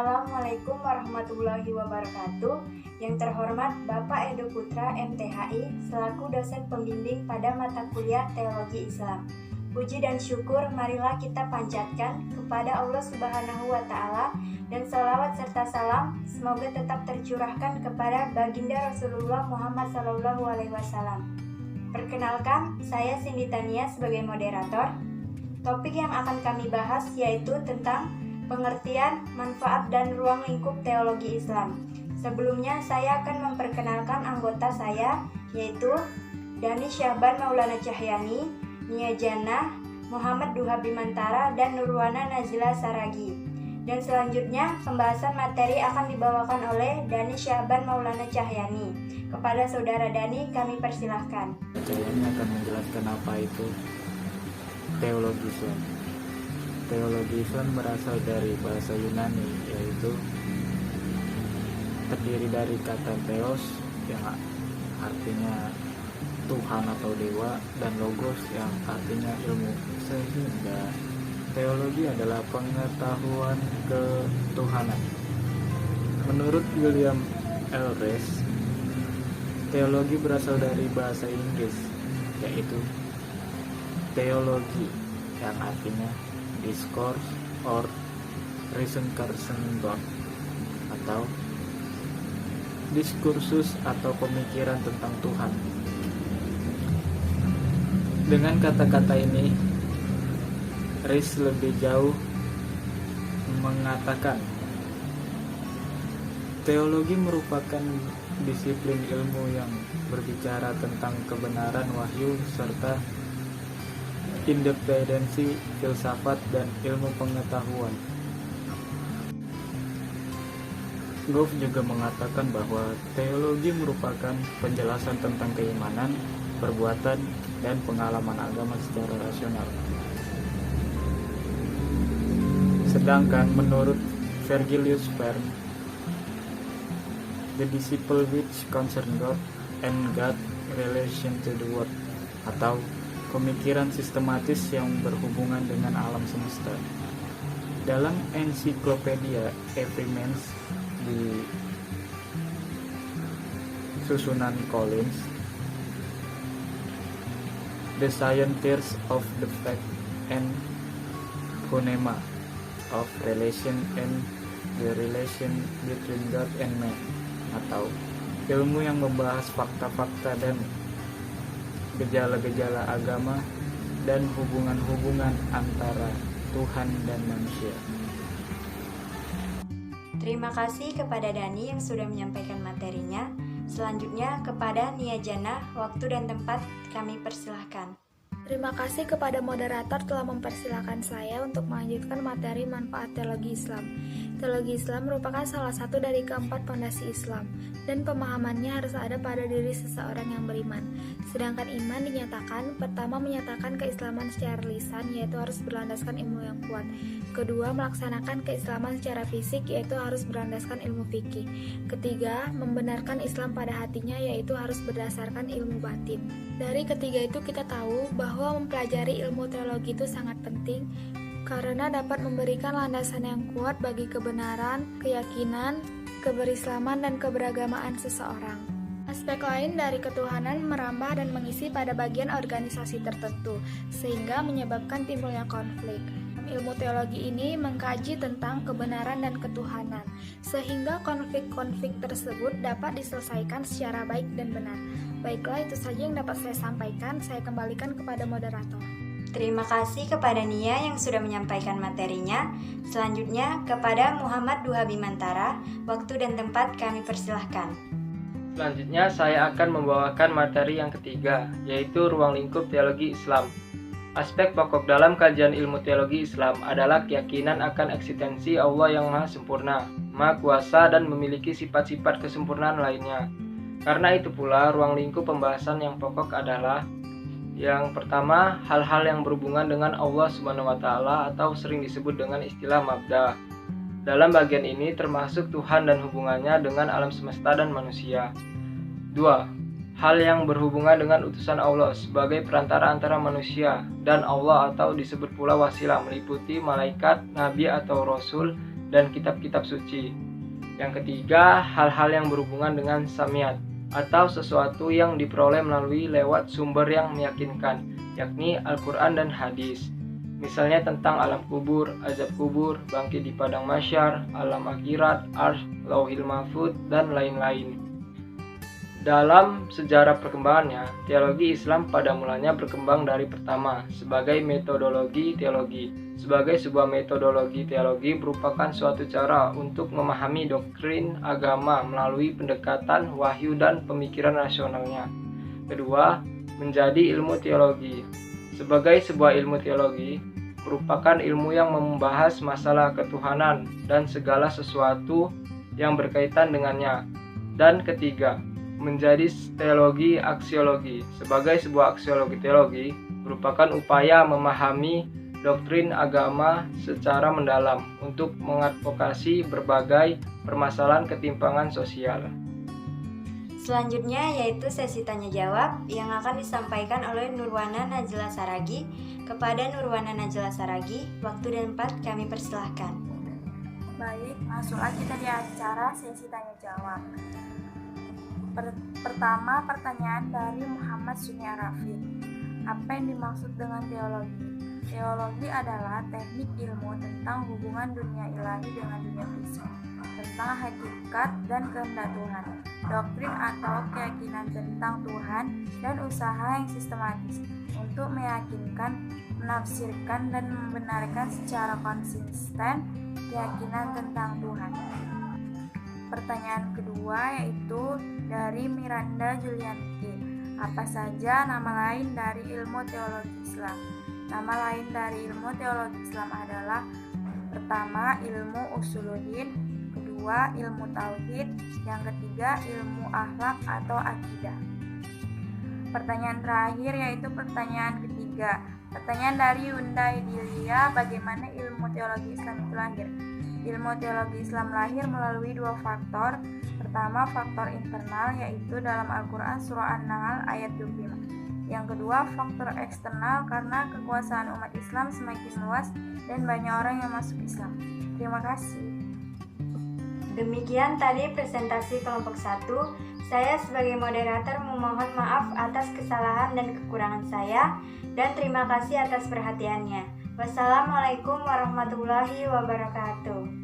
Assalamualaikum warahmatullahi wabarakatuh. Yang terhormat Bapak Edo Putra MTHI selaku dosen pembimbing pada mata kuliah Teologi Islam. Puji dan syukur marilah kita panjatkan kepada Allah Subhanahu wa Ta'ala, dan salawat serta salam semoga tetap tercurahkan kepada Baginda Rasulullah Muhammad SAW. Perkenalkan, saya Cindy Tania sebagai moderator. Topik yang akan kami bahas yaitu tentang pengertian, manfaat, dan ruang lingkup teologi Islam. Sebelumnya saya akan memperkenalkan anggota saya, yaitu Dani Syahban Maulana Cahyani, Nia Jannah, Muhammad Duha Bimantara, dan Nurwana Nazila Saragi. Dan selanjutnya pembahasan materi akan dibawakan oleh Dani Syahban Maulana Cahyani. Kepada saudara Dani kami persilahkan. Cahyani akan menjelaskan apa itu teologi Islam. Teologi Islam berasal dari bahasa Yunani, yaitu terdiri dari kata theos yang artinya Tuhan atau dewa, dan logos yang artinya ilmu. Sehingga teologi adalah pengetahuan ketuhanan. Menurut William L. Rees, teologi berasal dari bahasa Inggris, yaitu teologi yang artinya discourse or reason God, atau diskursus atau pemikiran tentang Tuhan. Dengan kata-kata ini, Rees lebih jauh mengatakan teologi merupakan disiplin ilmu yang berbicara tentang kebenaran wahyu serta independensi filsafat dan ilmu pengetahuan. Goff juga mengatakan bahwa teologi merupakan penjelasan tentang keimanan, perbuatan, dan pengalaman agama secara rasional. Sedangkan menurut Virgilius Verne, the disciple which concern God and God relation to the world, atau pemikiran sistematis yang berhubungan dengan alam semesta. Dalam ensiklopedia Everyman's di susunan Collins, The Scientists of the Fact and Phonema of Relation and the Relation between God and Man, atau ilmu yang membahas fakta-fakta dan gejala-gejala agama dan hubungan-hubungan antara Tuhan dan manusia. Terima kasih kepada Dani yang sudah menyampaikan materinya. Selanjutnya kepada Nia Jannah, waktu dan tempat kami persilahkan. Terima kasih kepada moderator telah mempersilahkan saya untuk melanjutkan materi manfaat teologi Islam. Teologi Islam merupakan salah satu dari keempat fondasi Islam, dan pemahamannya harus ada pada diri seseorang yang beriman. Sedangkan iman dinyatakan, pertama menyatakan keislaman secara lisan, yaitu harus berlandaskan ilmu yang kuat. Kedua, melaksanakan keislaman secara fisik, yaitu harus berlandaskan ilmu fikih. Ketiga, membenarkan Islam pada hatinya, yaitu harus berdasarkan ilmu batin. Dari ketiga itu kita tahu bahwa mempelajari ilmu teologi itu sangat penting, karena dapat memberikan landasan yang kuat bagi kebenaran, keyakinan, keberislaman, dan keberagamaan seseorang. Aspek lain dari ketuhanan merambah dan mengisi pada bagian organisasi tertentu, sehingga menyebabkan timbulnya konflik. Ilmu teologi ini mengkaji tentang kebenaran dan ketuhanan, sehingga konflik-konflik tersebut dapat diselesaikan secara baik dan benar. Baiklah, itu saja yang dapat saya sampaikan. Saya kembalikan kepada moderator. Terima kasih kepada Nia yang sudah menyampaikan materinya. Selanjutnya kepada Muhammad Duha Bimantara, waktu dan tempat kami persilahkan. Selanjutnya saya akan membawakan materi yang ketiga, yaitu ruang lingkup teologi Islam. Aspek pokok dalam kajian ilmu teologi Islam adalah keyakinan akan eksistensi Allah yang Maha Sempurna, Maha Kuasa, dan memiliki sifat-sifat kesempurnaan lainnya. Karena itu pula, ruang lingkup pembahasan yang pokok adalah: yang pertama, hal-hal yang berhubungan dengan Allah Subhanahu wa Ta'ala, atau sering disebut dengan istilah mabda. Dalam bagian ini termasuk Tuhan dan hubungannya dengan alam semesta dan manusia. 2. Hal yang berhubungan dengan utusan Allah sebagai perantara antara manusia dan Allah, atau disebut pula wasilah, meliputi malaikat, nabi atau rasul, dan kitab-kitab suci. Yang ketiga, hal-hal yang berhubungan dengan samiyat atau sesuatu yang diperoleh melalui lewat sumber yang meyakinkan, yakni Al-Quran dan hadis. Misalnya tentang alam kubur, azab kubur, bangkit di padang mahsyar, alam akhirat, arsy, lauhil mahfuz, dan lain-lain. Dalam sejarah perkembangannya, teologi Islam pada mulanya berkembang dari pertama sebagai metodologi teologi. Sebagai sebuah metodologi teologi merupakan suatu cara untuk memahami doktrin agama melalui pendekatan wahyu dan pemikiran rasionalnya. Kedua, menjadi ilmu teologi. Sebagai sebuah ilmu teologi, merupakan ilmu yang membahas masalah ketuhanan dan segala sesuatu yang berkaitan dengannya. Dan ketiga, menjadi teologi aksiologi. Sebagai sebuah aksiologi teologi, merupakan upaya memahami doktrin agama secara mendalam untuk mengadvokasi berbagai permasalahan ketimpangan sosial. Selanjutnya yaitu sesi tanya jawab yang akan disampaikan oleh Nurwana Najla Saragi kepada Nurwana Najla Saragi. Waktu dan tempat kami persilahkan. Baik, masuklah kita di acara sesi tanya jawab. Pertama, pertanyaan dari Muhammad Sunni Arafi. Apa yang dimaksud dengan teologi? Teologi adalah teknik ilmu tentang hubungan dunia ilahi dengan dunia fisik, tentang hakikat dan kehendak Tuhan, doktrin atau keyakinan tentang Tuhan, dan usaha yang sistematis untuk meyakinkan, menafsirkan, dan membenarkan secara konsisten keyakinan tentang Tuhan. Pertanyaan kedua yaitu dari Miranda Julianti. Apa saja nama lain dari ilmu teologi Islam? Nama lain dari ilmu teologi Islam adalah: pertama, ilmu usuluddin, kedua, ilmu tauhid, yang ketiga, ilmu akhlak atau akidah. Pertanyaan terakhir yaitu pertanyaan ketiga. Pertanyaan dari Yunda Idilia, bagaimana ilmu teologi Islam itu lahir? Ilmu teologi Islam lahir melalui dua faktor. Pertama, faktor internal, yaitu dalam Al-Quran surah An-Nahl ayat 25. Yang kedua, faktor eksternal, karena kekuasaan umat Islam semakin luas dan banyak orang yang masuk Islam. Terima kasih. Demikian tadi presentasi kelompok 1. Saya sebagai moderator memohon maaf atas kesalahan dan kekurangan saya, dan terima kasih atas perhatiannya. Wassalamualaikum warahmatullahi wabarakatuh.